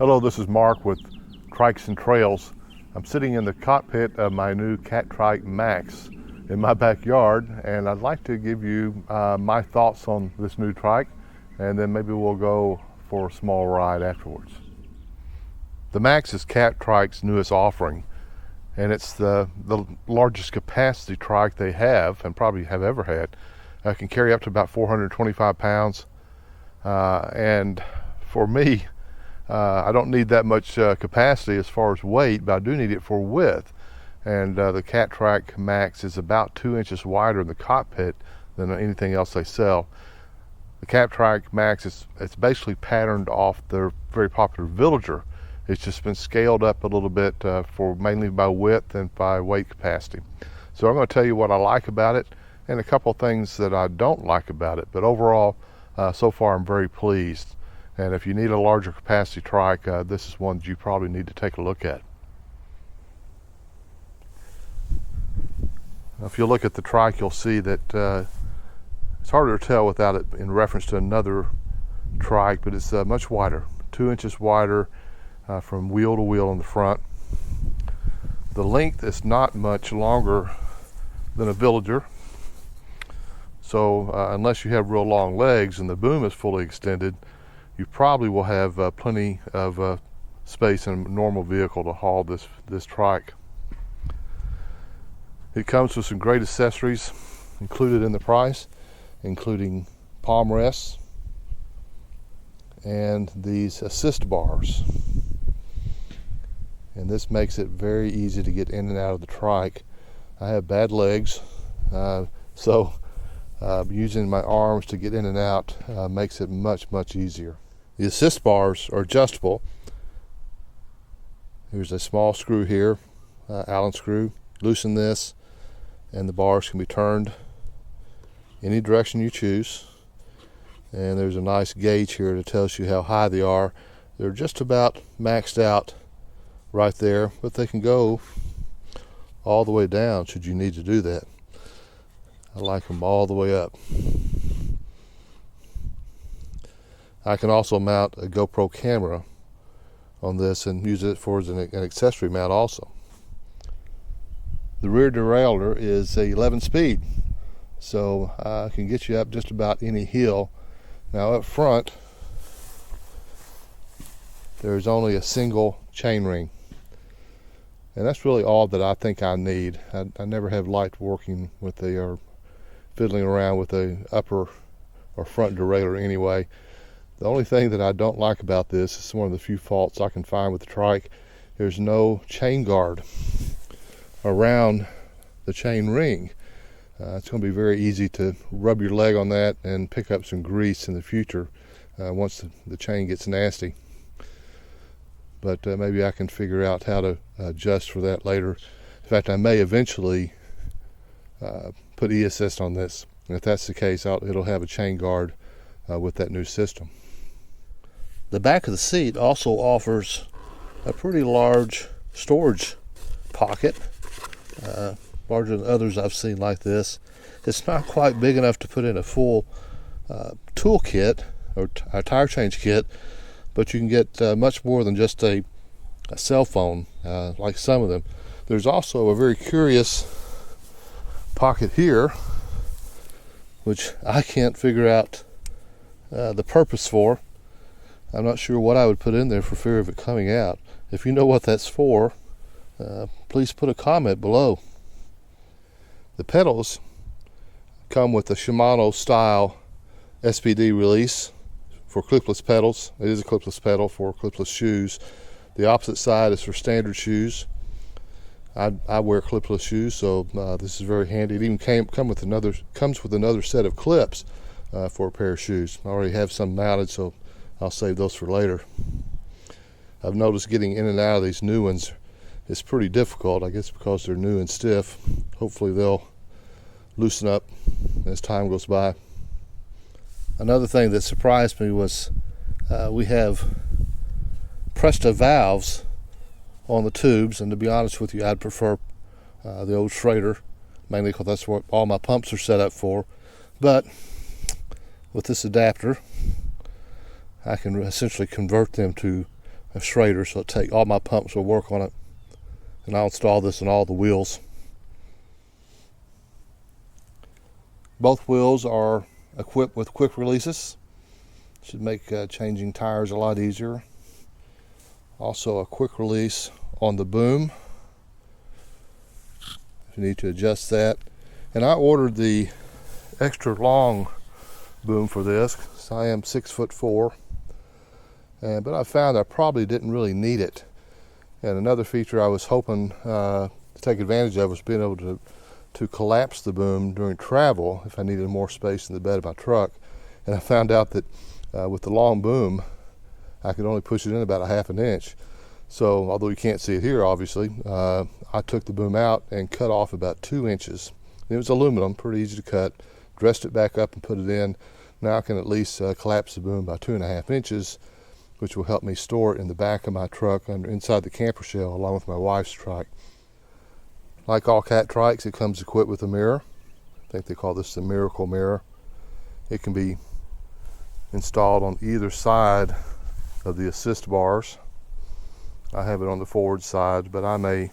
Hello, this is Mark with Trikes and Trails. I'm sitting in the cockpit of my new Catrike Max in my backyard, and I'd like to give you my thoughts on this new trike, and then maybe we'll go for a small ride afterwards. The Max is Catrike's newest offering, and it's the largest capacity trike they have, and probably have ever had. It can carry up to about 425 pounds, and for me, I don't need that much capacity as far as weight, but I do need it for width. And the Catrike Max is about 2 inches wider in the cockpit than anything else they sell. The Catrike Max it's basically patterned off their very popular Villager. It's just been scaled up a little bit for mainly by width and by weight capacity. So I'm going to tell you what I like about it and a couple of things that I don't like about it. But overall, so far I'm very pleased. And if you need a larger capacity trike, this is one that you probably need to take a look at. If you look at the trike, you'll see that it's harder to tell without it in reference to another trike, but it's much wider, 2 inches wider from wheel to wheel in the front. The length is not much longer than a Villager, so unless you have real long legs and the boom is fully extended, you probably will have plenty of space in a normal vehicle to haul this trike. It comes with some great accessories included in the price, including palm rests and these assist bars. And this makes it very easy to get in and out of the trike. I have bad legs, so using my arms to get in and out makes it much easier. The assist bars are adjustable. There's a small screw here, Allen screw. Loosen this and the bars can be turned any direction you choose. And there's a nice gauge here that tells you how high they are. They're just about maxed out right there, but they can go all the way down should you need to do that. I like them all the way up. I can also mount a GoPro camera on this and use it for as an accessory mount also. The rear derailleur is a 11 speed, so I can get you up just about any hill. Now up front, there's only a single chain ring, and that's really all that I think I need. I never have liked working with or fiddling around with the upper or front derailleur anyway. The only thing that I don't like about this is one of the few faults I can find with the trike. There's no chain guard around the chain ring. It's going to be very easy to rub your leg on that and pick up some grease in the future once the chain gets nasty. But maybe I can figure out how to adjust for that later. In fact, I may eventually put e-assist on this. And if that's the case, it'll have a chain guard with that new system. The back of the seat also offers a pretty large storage pocket, larger than others I've seen like this. It's not quite big enough to put in a full tool kit or a tire change kit, but you can get much more than just a cell phone like some of them. There's also a very curious pocket here, which I can't figure out the purpose for. I'm not sure what I would put in there for fear of it coming out. If you know what that's for, please put a comment below. The pedals come with the Shimano style SPD release for clipless pedals. It is a clipless pedal for clipless shoes. The opposite side is for standard shoes. I wear clipless shoes, so this is very handy. It even comes with another set of clips for a pair of shoes. I already have some mounted, so I'll save those for later. I've noticed getting in and out of these new ones is pretty difficult, I guess because they're new and stiff. Hopefully they'll loosen up as time goes by. Another thing that surprised me was we have Presta valves on the tubes, and to be honest with you, I'd prefer the old Schrader, mainly because that's what all my pumps are set up for. But with this adapter, I can essentially convert them to a Schrader, so take all my pumps will work on it, and I'll install this on all the wheels. Both wheels are equipped with quick releases. Should make changing tires a lot easier. Also a quick release on the boom if you need to adjust that. And I ordered the extra long boom for this because I am 6'4", but I found I probably didn't really need it. And another feature I was hoping to take advantage of was being able to collapse the boom during travel if I needed more space in the bed of my truck. And I found out that with the long boom, I could only push it in about a ½ inch. So although you can't see it here, obviously, I took the boom out and cut off about 2 inches. It was aluminum, pretty easy to cut. Dressed it back up and put it in. Now I can at least collapse the boom by 2½ inches, which will help me store it in the back of my truck inside the camper shell along with my wife's trike. Like all Catrikes, it comes equipped with a mirror. I think they call this the Miracle Mirror. It can be installed on either side of the assist bars. I have it on the forward side, but I may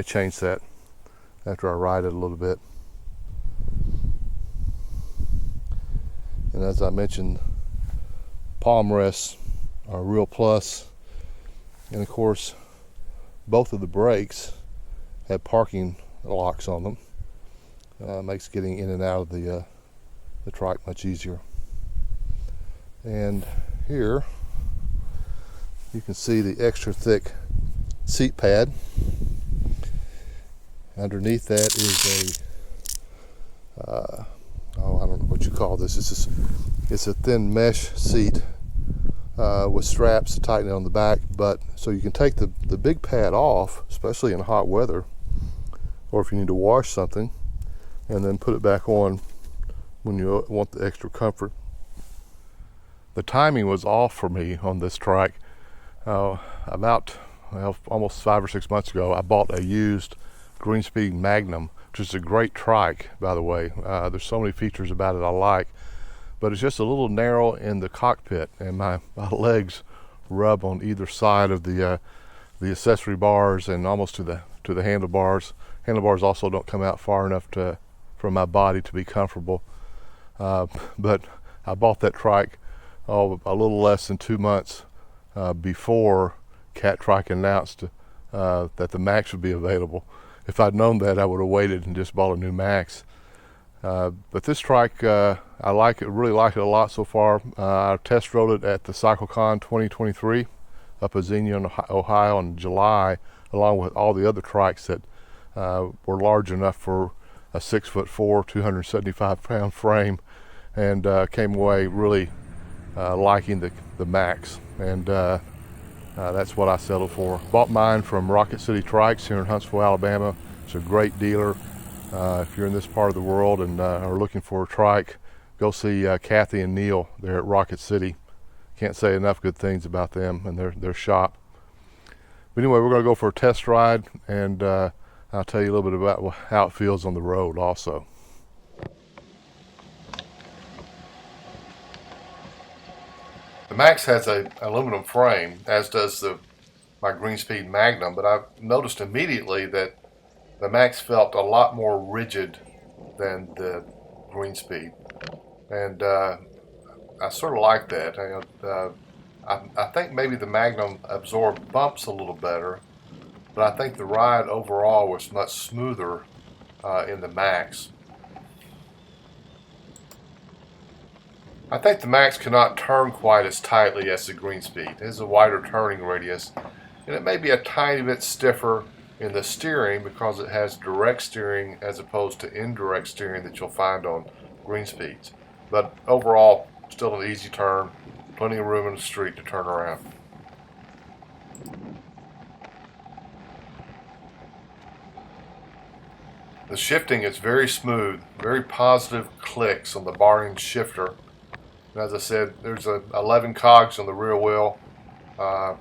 change that after I ride it a little bit. And as I mentioned, palm rests are a real plus. And of course, both of the brakes have parking locks on them. Makes getting in and out of the trike much easier. And here you can see the extra thick seat pad. Underneath that is I don't know what you call this. It's a thin mesh seat with straps to tighten it on the back. But so you can take the big pad off, especially in hot weather, or if you need to wash something, and then put it back on when you want the extra comfort. The timing was off for me on this trike. About almost 5 or 6 months ago, I bought a used Greenspeed Magnum, which is a great trike, by the way. There's so many features about it I like, but it's just a little narrow in the cockpit, and my legs rub on either side of the accessory bars and almost to the handlebars. Handlebars also don't come out far enough for my body to be comfortable. But I bought that trike a little less than 2 months before Catrike announced that the Max would be available. If I'd known that, I would have waited and just bought a new Max. But this trike, I like it, really like it a lot so far. I test rode it at the CycleCon 2023 up at Xenia, Ohio in July, along with all the other trikes that were large enough for a 6'4", 275-pound frame, and came away really liking the Max, and that's what I settled for. Bought mine from Rocket City Trikes here in Huntsville, Alabama. It's a great dealer. If you're in this part of the world and are looking for a trike, go see Kathy and Neil there at Rocket City. Can't say enough good things about them and their shop. But anyway, we're going to go for a test ride, and I'll tell you a little bit about how it feels on the road also. The Max has an aluminum frame, as does my Greenspeed Magnum, but I noticed immediately that the Max felt a lot more rigid than the Greenspeed, and I sort of like that. I think maybe the Magnum absorbed bumps a little better, but I think the ride overall was much smoother in the Max. I think the Max cannot turn quite as tightly as the Greenspeed. It has a wider turning radius, and it may be a tiny bit stiffer in the steering because it has direct steering as opposed to indirect steering that you'll find on Greenspeeds. But overall, still an easy turn, plenty of room in the street to turn around. The shifting is very smooth, very positive clicks on the bar end shifter. And as I said, there's 11 cogs on the rear wheel. My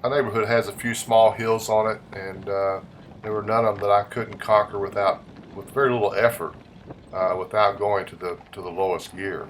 neighborhood has a few small hills on it, and there were none of them that I couldn't conquer with very little effort, without going to the lowest gear.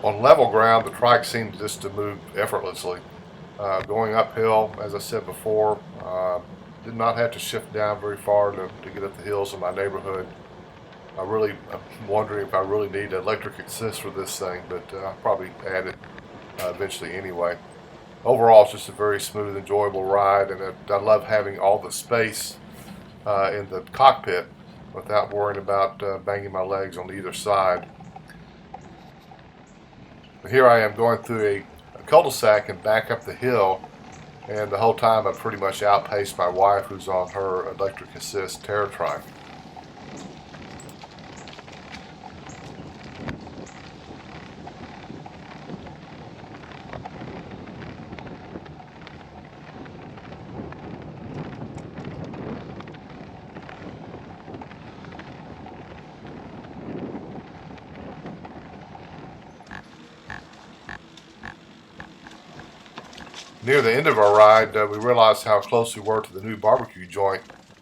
On level ground, the trike seemed just to move effortlessly. Going uphill, as I said before, did not have to shift down very far to get up the hills in my neighborhood. I'm wondering if I really need electric assist for this thing, but I'll probably add it eventually anyway. Overall, it's just a very smooth, enjoyable ride, and I love having all the space in the cockpit without worrying about banging my legs on either side. Here I am going through a cul-de-sac and back up the hill, and the whole time I pretty much outpaced my wife, who's on her electric assist terra trike. Near the end of our ride, we realized how close we were to the new barbecue joint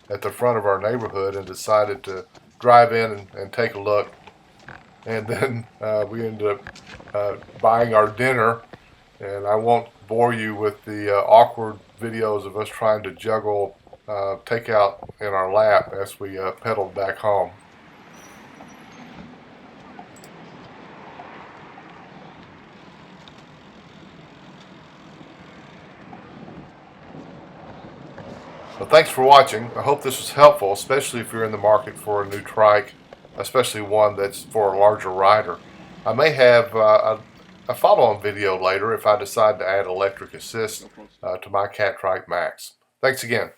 at the front of our neighborhood and decided to drive in and take a look. And then we ended up buying our dinner, and I won't bore you with the awkward videos of us trying to juggle takeout in our lap as we pedaled back home. Well, thanks for watching. I hope this was helpful, especially if you're in the market for a new trike, especially one that's for a larger rider. I may have a follow-on video later if I decide to add electric assist to my Catrike Max. Thanks again.